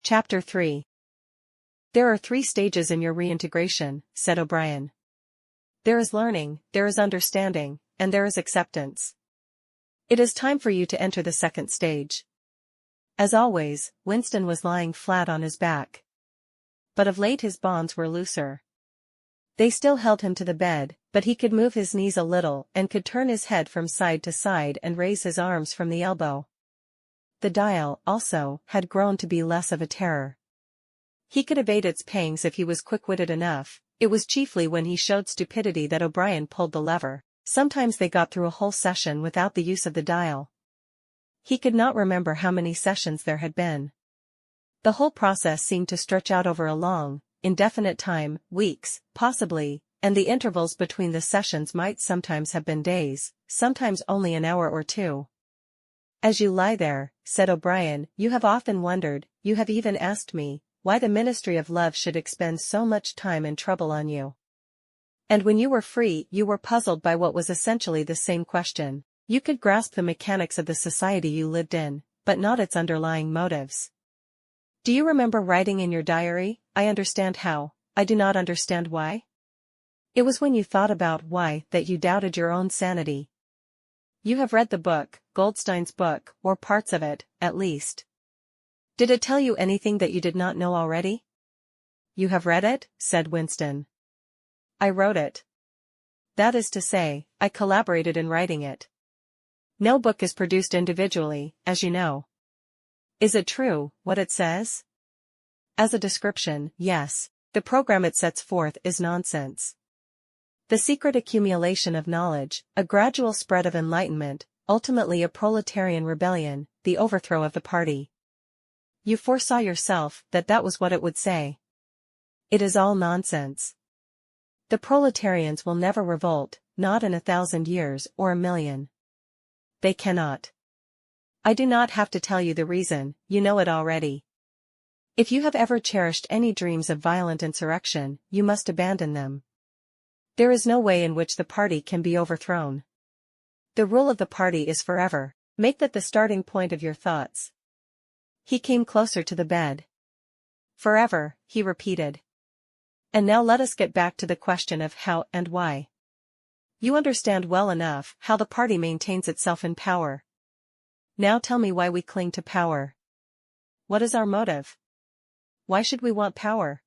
Chapter 3. There are 3 stages in your reintegration, said O'Brien. There is learning, there is understanding, and there is acceptance. It is time for you to enter the 2nd stage. As always, Winston was lying flat on his back. But of late his bonds were looser. They still held him to the bed, but he could move his knees a little and could turn his head from side to side and raise his arms from the elbow. The dial, also, had grown to be less of a terror. He could evade its pangs if he was quick-witted enough. It was chiefly when he showed stupidity that O'Brien pulled the lever. Sometimes they got through a whole session without the use of the dial. He could not remember how many sessions there had been. The whole process seemed to stretch out over a long, indefinite time, weeks, possibly, and the intervals between the sessions might sometimes have been days, sometimes only an hour or 2. As you lie there, said O'Brien, you have often wondered, you have even asked me, why the Ministry of Love should expend so much time and trouble on you. And when you were free, you were puzzled by what was essentially the same question. You could grasp the mechanics of the society you lived in, but not its underlying motives. Do you remember writing in your diary, I understand how, I do not understand why? It was when you thought about why that you doubted your own sanity. You have read the book, Goldstein's book, or parts of it, at least. Did it tell you anything that you did not know already? You have read it, said Winston. I wrote it. That is to say, I collaborated in writing it. No book is produced individually, as you know. Is it true, what it says? As a description, yes. The program it sets forth is nonsense. The secret accumulation of knowledge, a gradual spread of enlightenment, ultimately a proletarian rebellion, the overthrow of the party. You foresaw yourself that that was what it would say. It is all nonsense. The proletarians will never revolt, not in 1,000 years or 1,000,000. They cannot. I do not have to tell you the reason, you know it already. If you have ever cherished any dreams of violent insurrection, you must abandon them. There is no way in which the party can be overthrown. The rule of the party is forever. Make that the starting point of your thoughts. He came closer to the bed. Forever, he repeated. And now let us get back to the question of how and why. You understand well enough how the party maintains itself in power. Now tell me why we cling to power. What is our motive? Why should we want power?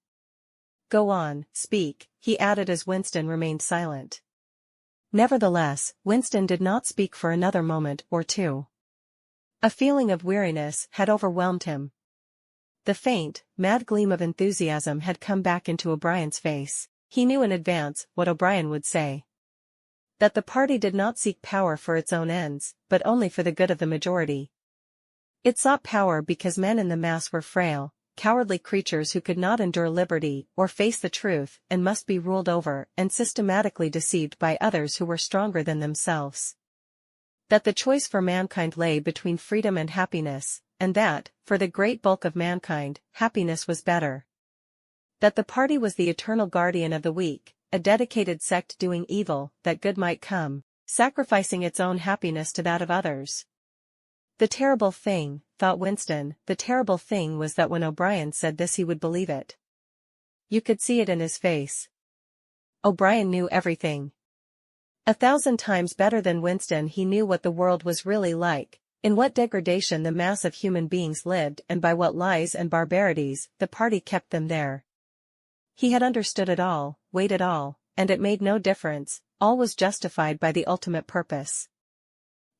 Go on, speak, he added as Winston remained silent. Nevertheless, Winston did not speak for another moment or 2. A feeling of weariness had overwhelmed him. The faint, mad gleam of enthusiasm had come back into O'Brien's face. He knew in advance what O'Brien would say. That the party did not seek power for its own ends, but only for the good of the majority. It sought power because men in the mass were frail, cowardly creatures who could not endure liberty or face the truth and must be ruled over and systematically deceived by others who were stronger than themselves. That the choice for mankind lay between freedom and happiness, and that, for the great bulk of mankind, happiness was better. That the party was the eternal guardian of the weak, a dedicated sect doing evil that good might come, sacrificing its own happiness to that of others. The terrible thing, thought Winston, the terrible thing was that when O'Brien said this he would believe it. You could see it in his face. O'Brien knew everything. 1,000 times better than Winston he knew what the world was really like, in what degradation the mass of human beings lived and by what lies and barbarities the party kept them there. He had understood it all, weighed it all, and it made no difference, all was justified by the ultimate purpose.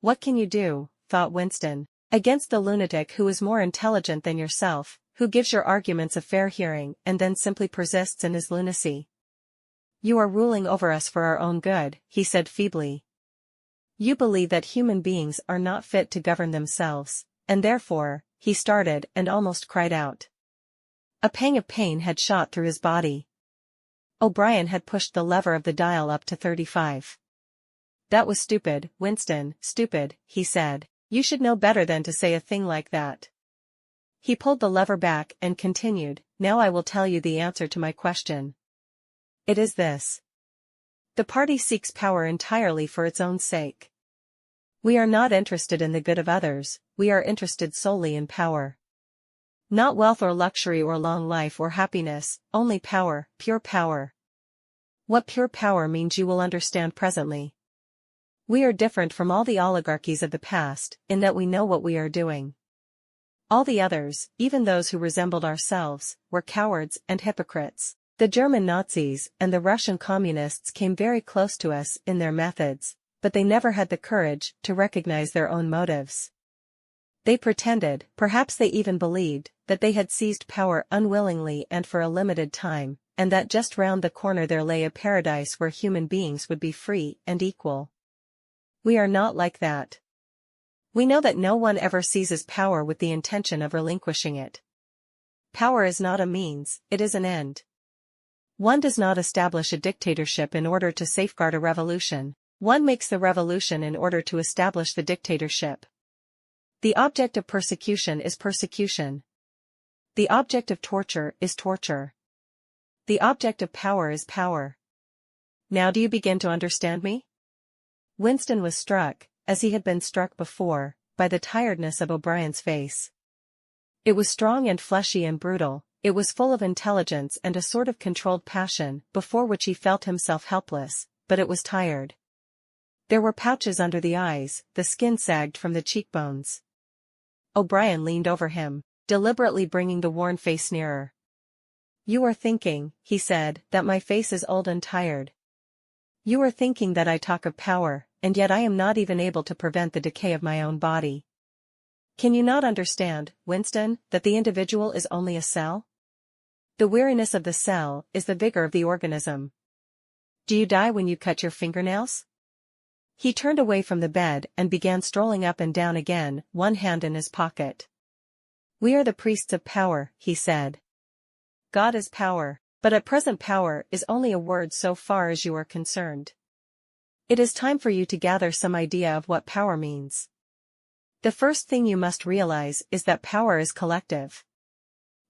What can you do, thought Winston, against the lunatic who is more intelligent than yourself, who gives your arguments a fair hearing and then simply persists in his lunacy? You are ruling over us for our own good, he said feebly. You believe that human beings are not fit to govern themselves, and therefore, he started and almost cried out. A pang of pain had shot through his body. O'Brien had pushed the lever of the dial up to 35. That was stupid, Winston, stupid, he said. You should know better than to say a thing like that. He pulled the lever back and continued, now I will tell you the answer to my question. It is this. The party seeks power entirely for its own sake. We are not interested in the good of others, we are interested solely in power. Not wealth or luxury or long life or happiness, only power, pure power. What pure power means you will understand presently. We are different from all the oligarchies of the past, in that we know what we are doing. All the others, even those who resembled ourselves, were cowards and hypocrites. The German Nazis and the Russian communists came very close to us in their methods, but they never had the courage to recognize their own motives. They pretended, perhaps they even believed, that they had seized power unwillingly and for a limited time, and that just round the corner there lay a paradise where human beings would be free and equal. We are not like that. We know that no one ever seizes power with the intention of relinquishing it. Power is not a means, it is an end. One does not establish a dictatorship in order to safeguard a revolution. One makes the revolution in order to establish the dictatorship. The object of persecution is persecution. The object of torture is torture. The object of power is power. Now do you begin to understand me? Winston was struck, as he had been struck before, by the tiredness of O'Brien's face. It was strong and fleshy and brutal, it was full of intelligence and a sort of controlled passion, before which he felt himself helpless, but it was tired. There were pouches under the eyes, the skin sagged from the cheekbones. O'Brien leaned over him, deliberately bringing the worn face nearer. "You are thinking," he said, "that my face is old and tired. You are thinking that I talk of power, and yet I am not even able to prevent the decay of my own body. Can you not understand, Winston, that the individual is only a cell? The weariness of the cell is the vigor of the organism. Do you die when you cut your fingernails?" He turned away from the bed and began strolling up and down again, one hand in his pocket. "We are the priests of power," he said. "God is power, but at present power is only a word so far as you are concerned. It is time for you to gather some idea of what power means. The first thing you must realize is that power is collective.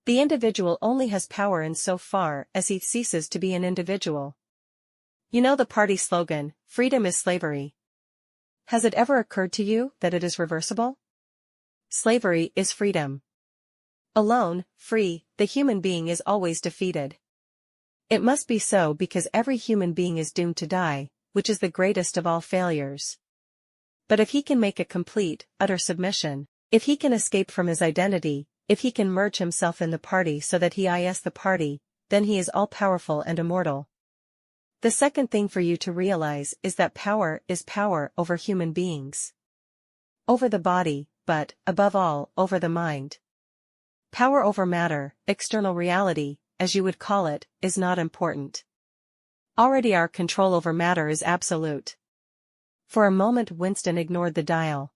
The individual only has power in so far as he ceases to be an individual. You know the party slogan, 'Freedom is slavery.' Has it ever occurred to you that it is reversible? Slavery is freedom. Alone, free, the human being is always defeated. It must be so because every human being is doomed to die, which is the greatest of all failures. But if he can make a complete, utter submission, if he can escape from his identity, if he can merge himself in the party so that he is the party, then he is all-powerful and immortal. The second thing for you to realize is that power is power over human beings. Over the body, but, above all, over the mind. Power over matter, external reality, as you would call it, is not important. Already our control over matter is absolute. For a moment Winston ignored the dial.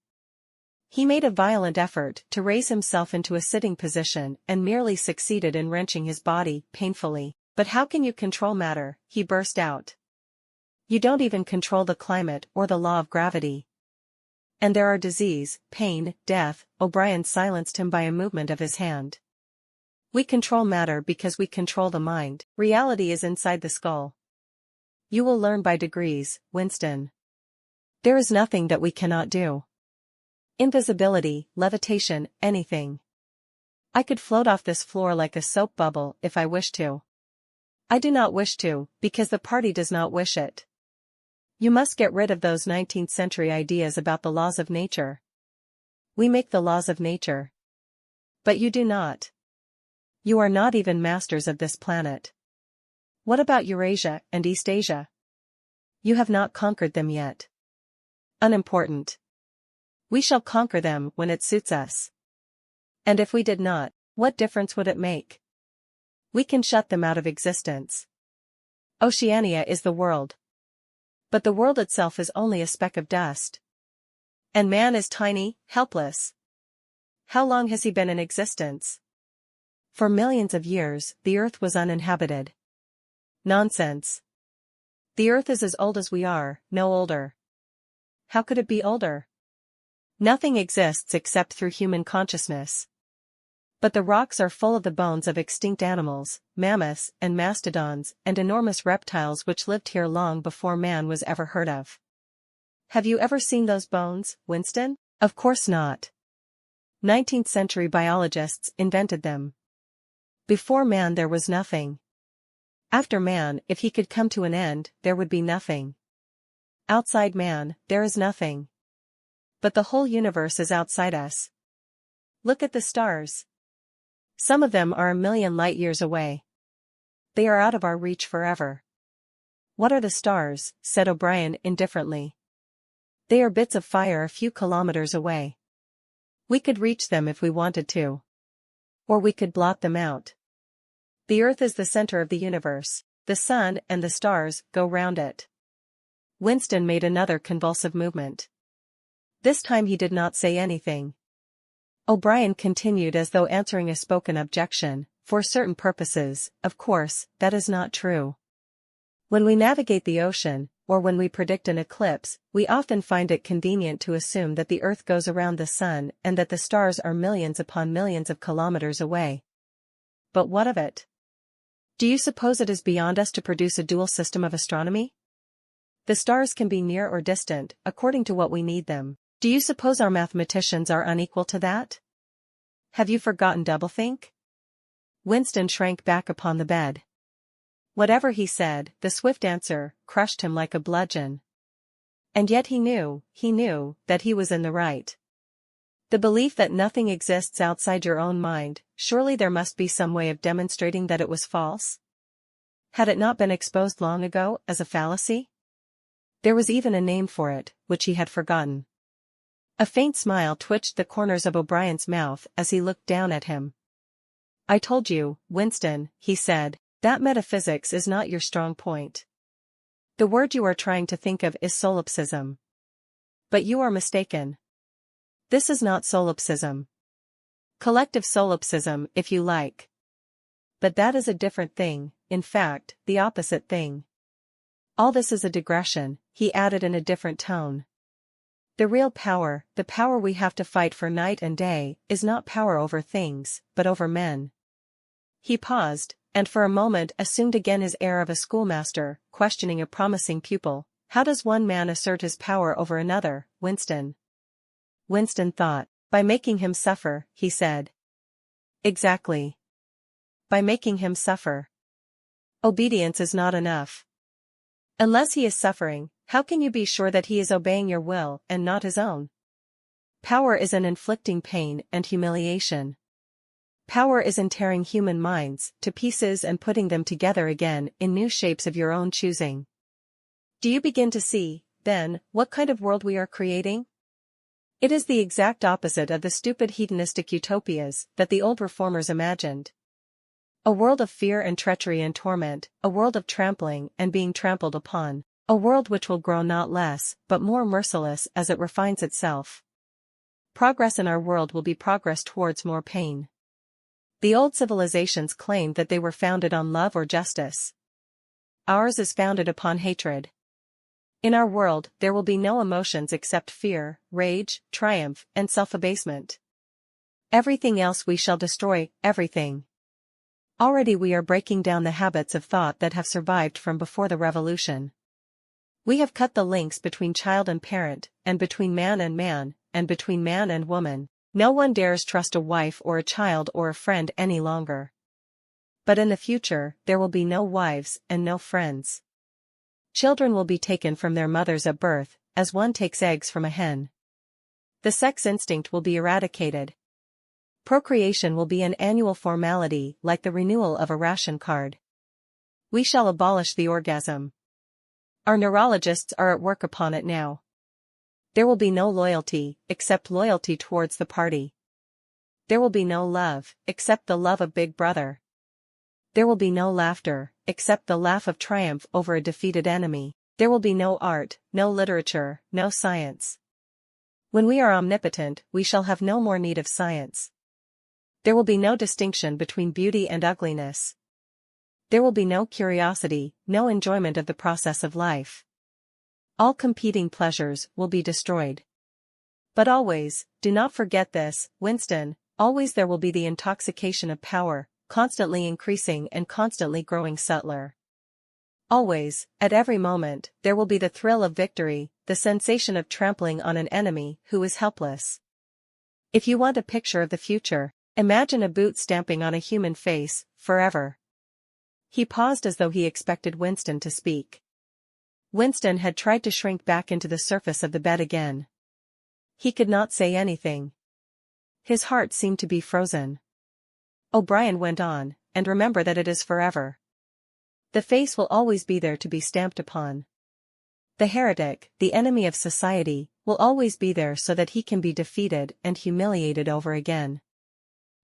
He made a violent effort to raise himself into a sitting position and merely succeeded in wrenching his body, painfully. "But how can you control matter?" he burst out. "You don't even control the climate or the law of gravity. And there are disease, pain, death." O'Brien silenced him by a movement of his hand. "We control matter because we control the mind. Reality is inside the skull. You will learn by degrees, Winston. There is nothing that we cannot do. Invisibility, levitation, anything. I could float off this floor like a soap bubble if I wished to. I do not wish to, because the party does not wish it. You must get rid of those 19th century ideas about the laws of nature. We make the laws of nature. But you do not. You are not even masters of this planet. What about Eurasia and East Asia? You have not conquered them yet. Unimportant. We shall conquer them when it suits us. And if we did not, what difference would it make? We can shut them out of existence. Oceania is the world. But the world itself is only a speck of dust. And man is tiny, helpless. How long has he been in existence? For millions of years, the earth was uninhabited. Nonsense. The earth is as old as we are, no older. How could it be older? Nothing exists except through human consciousness. But the rocks are full of the bones of extinct animals, mammoths and mastodons and enormous reptiles which lived here long before man was ever heard of. Have you ever seen those bones, Winston? Of course not. 19th century biologists invented them. Before man there was nothing. After man, if he could come to an end, there would be nothing. Outside man, there is nothing. But the whole universe is outside us. Look at the stars. Some of them are 1,000,000 light-years away. They are out of our reach forever. What are the stars? Said O'Brien indifferently. They are bits of fire a few kilometers away. We could reach them if we wanted to. Or we could blot them out. The Earth is the center of the universe. The sun and the stars go round it. Winston made another convulsive movement. This time he did not say anything. O'Brien continued as though answering a spoken objection. For certain purposes, of course, that is not true. When we navigate the ocean, or when we predict an eclipse, we often find it convenient to assume that the Earth goes around the sun and that the stars are millions upon millions of kilometers away. But what of it? Do you suppose it is beyond us to produce a dual system of astronomy? The stars can be near or distant, according to what we need them. Do you suppose our mathematicians are unequal to that? Have you forgotten doublethink? Winston shrank back upon the bed. Whatever he said, the swift answer crushed him like a bludgeon. And yet he knew that he was in the right. The belief that nothing exists outside your own mind, surely there must be some way of demonstrating that it was false? Had it not been exposed long ago as a fallacy? There was even a name for it, which he had forgotten. A faint smile twitched the corners of O'Brien's mouth as he looked down at him. I told you, Winston, he said, that metaphysics is not your strong point. The word you are trying to think of is solipsism. But you are mistaken. This is not solipsism. Collective solipsism, if you like. But that is a different thing, in fact, the opposite thing. All this is a digression, he added in a different tone. The real power, the power we have to fight for night and day, is not power over things, but over men. He paused, and for a moment assumed again his air of a schoolmaster, questioning a promising pupil. How does one man assert his power over another, Winston? Winston thought. By making him suffer, he said. Exactly. By making him suffer. Obedience is not enough. Unless he is suffering, how can you be sure that he is obeying your will and not his own? Power is in inflicting pain and humiliation. Power is in tearing human minds to pieces and putting them together again in new shapes of your own choosing. Do you begin to see, then, what kind of world we are creating? It is the exact opposite of the stupid hedonistic utopias that the old reformers imagined. A world of fear and treachery and torment, a world of trampling and being trampled upon, a world which will grow not less, but more merciless as it refines itself. Progress in our world will be progress towards more pain. The old civilizations claimed that they were founded on love or justice. Ours is founded upon hatred. In our world, there will be no emotions except fear, rage, triumph, and self-abasement. Everything else we shall destroy, everything. Already we are breaking down the habits of thought that have survived from before the revolution. We have cut the links between child and parent, and between man, and between man and woman. No one dares trust a wife or a child or a friend any longer. But in the future, there will be no wives and no friends. Children will be taken from their mothers at birth, as one takes eggs from a hen. The sex instinct will be eradicated. Procreation will be an annual formality like the renewal of a ration card. We shall abolish the orgasm. Our neurologists are at work upon it now. There will be no loyalty, except loyalty towards the party. There will be no love, except the love of Big Brother. There will be no laughter, except the laugh of triumph over a defeated enemy. There will be no art, no literature, no science. When we are omnipotent, we shall have no more need of science. There will be no distinction between beauty and ugliness. There will be no curiosity, no enjoyment of the process of life. All competing pleasures will be destroyed. But always, do not forget this, Winston, always there will be the intoxication of power, constantly increasing and constantly growing subtler. Always, at every moment, there will be the thrill of victory, the sensation of trampling on an enemy who is helpless. If you want a picture of the future, imagine a boot stamping on a human face, forever. He paused as though he expected Winston to speak. Winston had tried to shrink back into the surface of the bed again. He could not say anything. His heart seemed to be frozen. O'Brien went on, and remember that it is forever. The face will always be there to be stamped upon. The heretic, the enemy of society, will always be there so that he can be defeated and humiliated over again.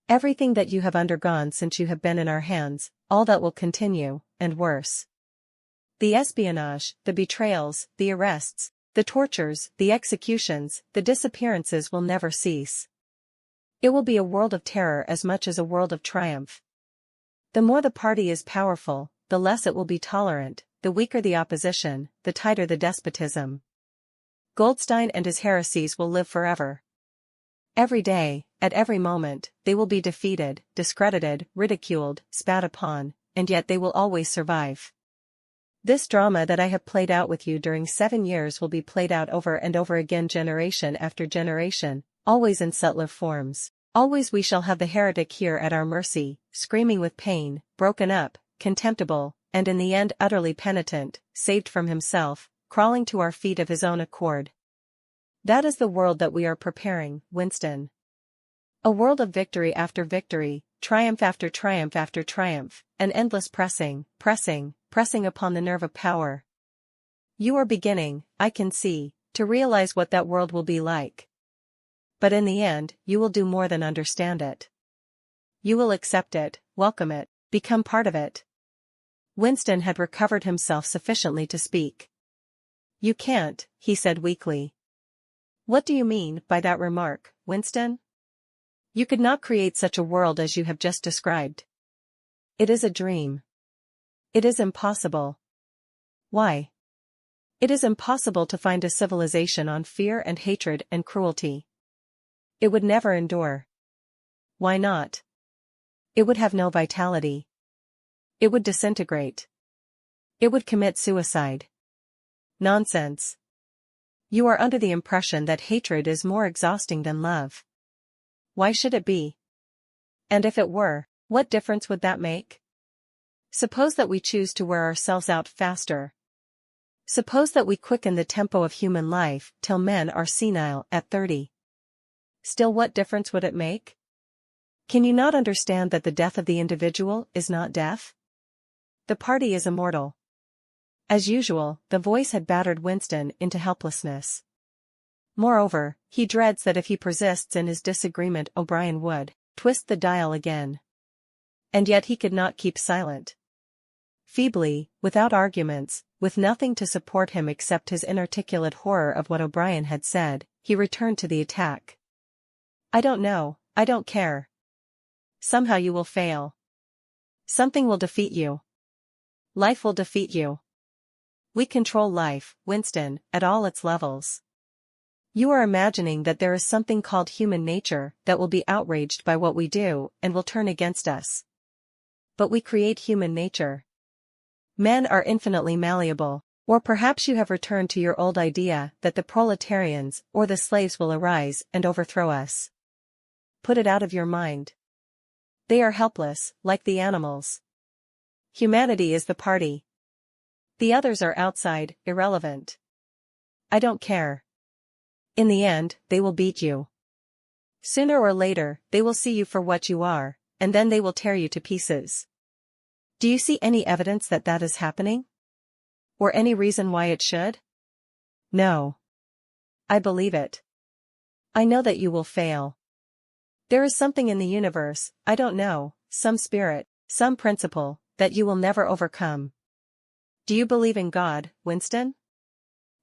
Everything that you have undergone since you have been in our hands, all that will continue, and worse. The espionage, the betrayals, the arrests, the tortures, the executions, the disappearances will never cease. It will be a world of terror as much as a world of triumph. The more the party is powerful, the less it will be tolerant, the weaker the opposition, the tighter the despotism. Goldstein and his heresies will live forever. Every day, at every moment, they will be defeated, discredited, ridiculed, spat upon, and yet they will always survive. This drama that I have played out with you during 7 years will be played out over and over again, generation after generation, always in subtler forms. Always we shall have the heretic here at our mercy, screaming with pain, broken up, contemptible, and in the end utterly penitent, saved from himself, crawling to our feet of his own accord. That is the world that we are preparing, Winston. A world of victory after victory, triumph after triumph after triumph, an endless pressing upon the nerve of power. You are beginning, I can see, to realize what that world will be like. But in the end, you will do more than understand it. You will accept it, welcome it, become part of it. Winston had recovered himself sufficiently to speak. You can't, he said weakly. What do you mean by that remark, Winston? You could not create such a world as you have just described. It is a dream. It is impossible. Why? It is impossible to find a civilization on fear and hatred and cruelty. It would never endure. Why not? It would have no vitality. It would disintegrate. It would commit suicide. Nonsense. You are under the impression that hatred is more exhausting than love. Why should it be? And if it were, what difference would that make? Suppose that we choose to wear ourselves out faster. Suppose that we quicken the tempo of human life till men are senile at 30. Still, what difference would it make? Can you not understand that the death of the individual is not death? The party is immortal. As usual, the voice had battered Winston into helplessness. Moreover, he dreads that if he persists in his disagreement, O'Brien would twist the dial again. And yet he could not keep silent. Feebly, without arguments, with nothing to support him except his inarticulate horror of what O'Brien had said, he returned to the attack. I don't know, I don't care. Somehow you will fail. Something will defeat you. Life will defeat you. We control life, Winston, at all its levels. You are imagining that there is something called human nature that will be outraged by what we do and will turn against us. But we create human nature. Men are infinitely malleable, or perhaps you have returned to your old idea that the proletarians or the slaves will arise and overthrow us. Put it out of your mind. They are helpless, like the animals. Humanity is the party. The others are outside, irrelevant. I don't care. In the end, they will beat you. Sooner or later, they will see you for what you are, and then they will tear you to pieces. Do you see any evidence that that is happening? Or any reason why it should? No. I believe it. I know that you will fail. There is something in the universe, I don't know, some spirit, some principle, that you will never overcome. Do you believe in God, Winston?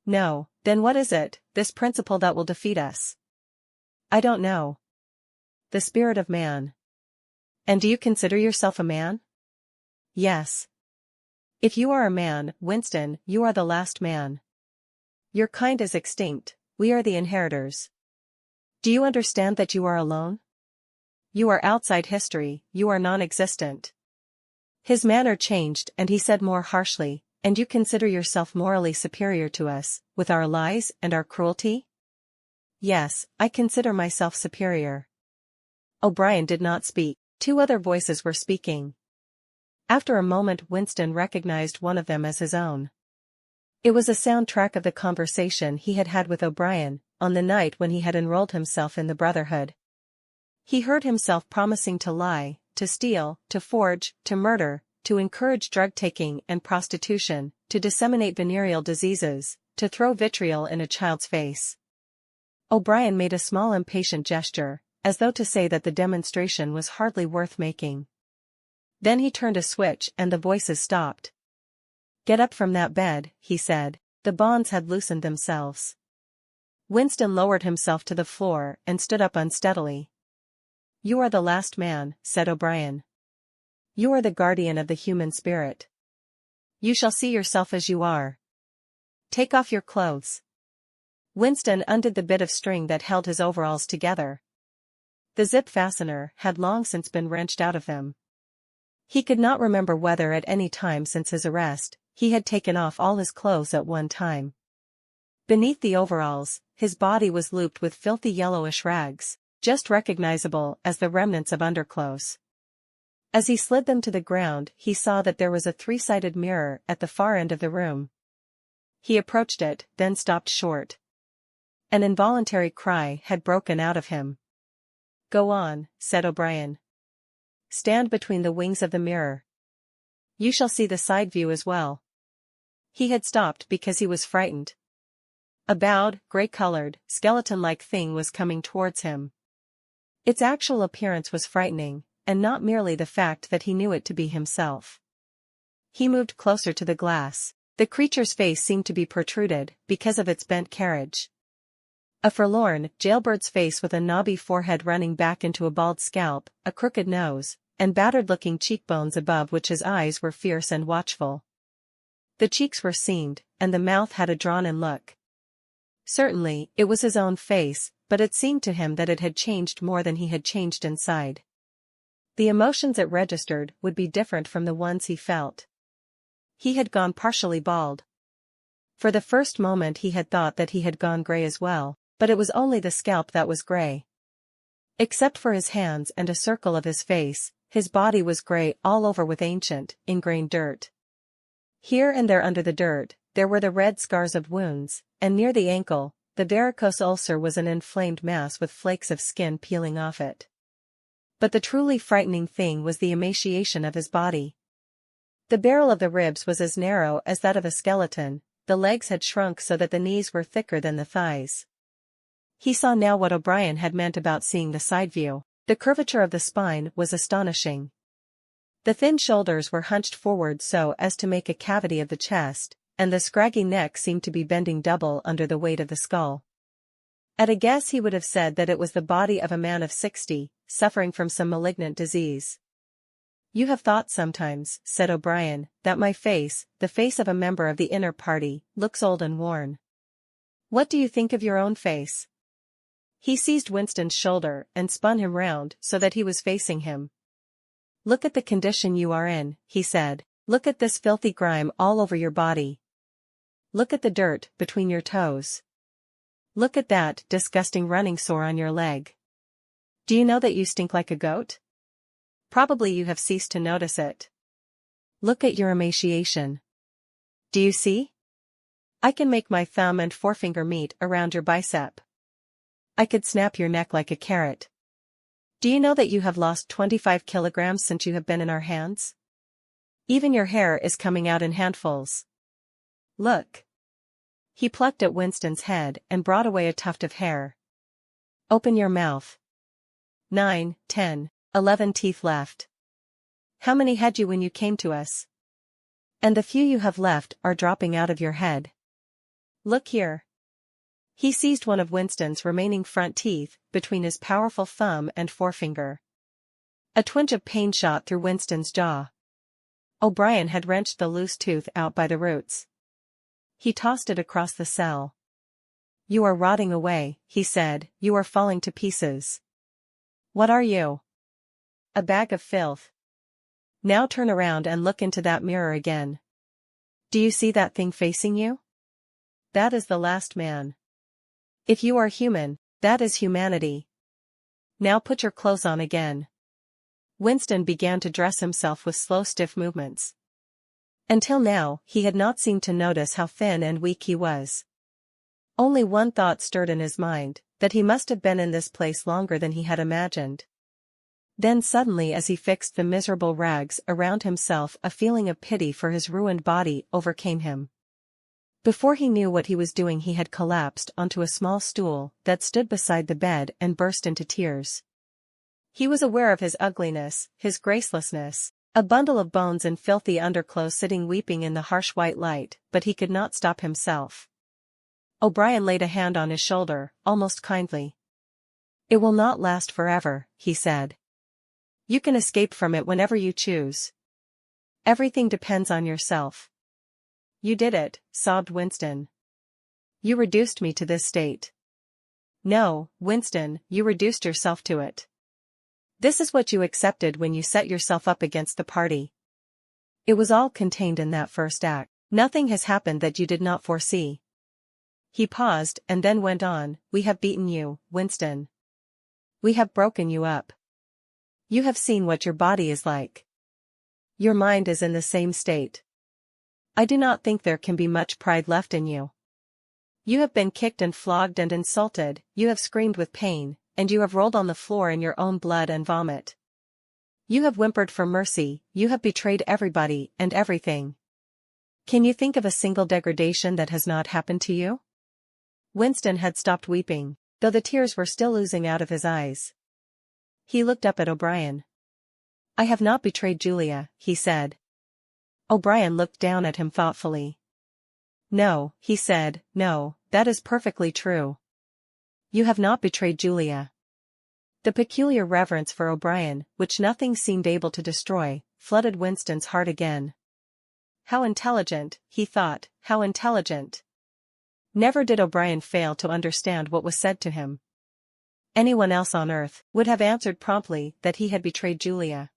No, then what is it, this principle that will defeat us? I don't know. The spirit of man. And do you consider yourself a man? Yes. If you are a man, Winston, you are the last man. Your kind is extinct, we are the inheritors. Do you understand that you are alone? You are outside history, you are non-existent. His manner changed and he said more harshly, and you consider yourself morally superior to us, with our lies and our cruelty? Yes, I consider myself superior. O'Brien did not speak. Two other voices were speaking. After a moment Winston recognized one of them as his own. It was a soundtrack of the conversation he had had with O'Brien, on the night when he had enrolled himself in the Brotherhood. He heard himself promising to lie, to steal, to forge, to murder, to encourage drug-taking and prostitution, to disseminate venereal diseases, to throw vitriol in a child's face. O'Brien made a small impatient gesture, as though to say that the demonstration was hardly worth making. Then he turned a switch and the voices stopped. "Get up from that bed," he said. The bonds had loosened themselves. Winston lowered himself to the floor and stood up unsteadily. "You are the last man," said O'Brien. "You are the guardian of the human spirit. You shall see yourself as you are. Take off your clothes." Winston undid the bit of string that held his overalls together. The zip fastener had long since been wrenched out of them. He could not remember whether at any time since his arrest, he had taken off all his clothes at one time. Beneath the overalls, his body was looped with filthy yellowish rags, just recognizable as the remnants of underclothes. As he slid them to the ground, he saw that there was a three-sided mirror at the far end of the room. He approached it, then stopped short. An involuntary cry had broken out of him. "Go on," said O'Brien. "Stand between the wings of the mirror. You shall see the side view as well." He had stopped because he was frightened. A bowed, gray-colored, skeleton-like thing was coming towards him. Its actual appearance was frightening, and not merely the fact that he knew it to be himself. He moved closer to the glass. The creature's face seemed to be protruded, because of its bent carriage. A forlorn, jailbird's face with a knobby forehead running back into a bald scalp, a crooked nose, and battered-looking cheekbones above which his eyes were fierce and watchful. The cheeks were seamed, and the mouth had a drawn-in look. Certainly, it was his own face, but it seemed to him that it had changed more than he had changed inside. The emotions it registered would be different from the ones he felt. He had gone partially bald. For the first moment he had thought that he had gone gray as well, but it was only the scalp that was gray. Except for his hands and a circle of his face, his body was gray all over with ancient, ingrained dirt. Here and there under the dirt, there were the red scars of wounds, and near the ankle, the varicose ulcer was an inflamed mass with flakes of skin peeling off it. But the truly frightening thing was the emaciation of his body. The barrel of the ribs was as narrow as that of a skeleton, the legs had shrunk so that the knees were thicker than the thighs. He saw now what O'Brien had meant about seeing the side view. The curvature of the spine was astonishing. The thin shoulders were hunched forward so as to make a cavity of the chest, and the scraggy neck seemed to be bending double under the weight of the skull. At a guess he would have said that it was the body of a man of 60, suffering from some malignant disease. "You have thought sometimes," said O'Brien, "that my face, the face of a member of the inner party, looks old and worn. What do you think of your own face?" He seized Winston's shoulder and spun him round so that he was facing him. "Look at the condition you are in," he said. "Look at this filthy grime all over your body. Look at the dirt between your toes. Look at that disgusting running sore on your leg. Do you know that you stink like a goat? Probably you have ceased to notice it. Look at your emaciation. Do you see? I can make my thumb and forefinger meet around your bicep. I could snap your neck like a carrot. Do you know that you have lost 25 kilograms since you have been in our hands? Even your hair is coming out in handfuls. Look." He plucked at Winston's head and brought away a tuft of hair. "Open your mouth. 9, 10, 11 teeth left. How many had you when you came to us? And the few you have left are dropping out of your head. Look here." He seized one of Winston's remaining front teeth between his powerful thumb and forefinger. A twinge of pain shot through Winston's jaw. O'Brien had wrenched the loose tooth out by the roots. He tossed it across the cell. "You are rotting away," he said. "You are falling to pieces. What are you? A bag of filth. Now turn around and look into that mirror again. Do you see that thing facing you? That is the last man. If you are human, That is humanity. Now put your clothes on again. Winston began to dress himself with slow stiff movements. Until now, he had not seemed to notice how thin and weak he was. Only one thought stirred in his mind, that he must have been in this place longer than he had imagined. Then suddenly, as he fixed the miserable rags around himself, a feeling of pity for his ruined body overcame him. Before he knew what he was doing, he had collapsed onto a small stool that stood beside the bed and burst into tears. He was aware of his ugliness, his gracelessness, a bundle of bones and filthy underclothes sitting weeping in the harsh white light, but he could not stop himself. O'Brien laid a hand on his shoulder, almost kindly. "It will not last forever," he said. "You can escape from it whenever you choose. Everything depends on yourself." "You did it," sobbed Winston. "You reduced me to this state." "No, Winston, you reduced yourself to it. This is what you accepted when you set yourself up against the party. It was all contained in that first act. Nothing has happened that you did not foresee." He paused and then went on, "We have beaten you, Winston. We have broken you up. You have seen what your body is like. Your mind is in the same state. I do not think there can be much pride left in you. You have been kicked and flogged and insulted, you have screamed with pain, and you have rolled on the floor in your own blood and vomit. You have whimpered for mercy, you have betrayed everybody and everything. Can you think of a single degradation that has not happened to you?" Winston had stopped weeping, though the tears were still oozing out of his eyes. He looked up at O'Brien. "I have not betrayed Julia," he said. O'Brien looked down at him thoughtfully. "No," he said, "no, that is perfectly true. You have not betrayed Julia." The peculiar reverence for O'Brien, which nothing seemed able to destroy, flooded Winston's heart again. How intelligent, he thought, how intelligent. Never did O'Brien fail to understand what was said to him. Anyone else on earth would have answered promptly that he had betrayed Julia.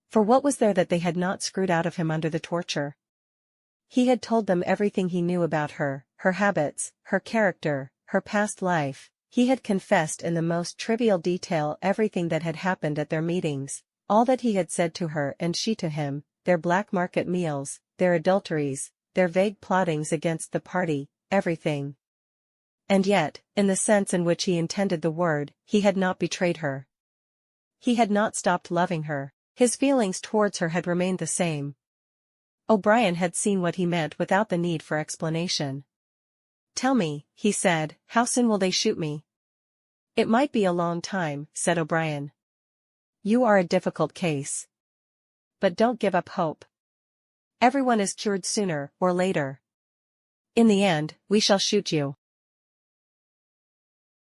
For what was there that they had not screwed out of him under the torture? He had told them everything he knew about her, her habits, her character, her past life. He had confessed in the most trivial detail everything that had happened at their meetings, all that he had said to her and she to him, their black market meals, their adulteries, their vague plottings against the party, everything. And yet, in the sense in which he intended the word, he had not betrayed her. He had not stopped loving her. His feelings towards her had remained the same. O'Brien had seen what he meant without the need for explanation. "Tell me," he said, "how soon will they shoot me?" "It might be a long time," said O'Brien. "You are a difficult case. But don't give up hope. Everyone is cured sooner or later. In the end, we shall shoot you."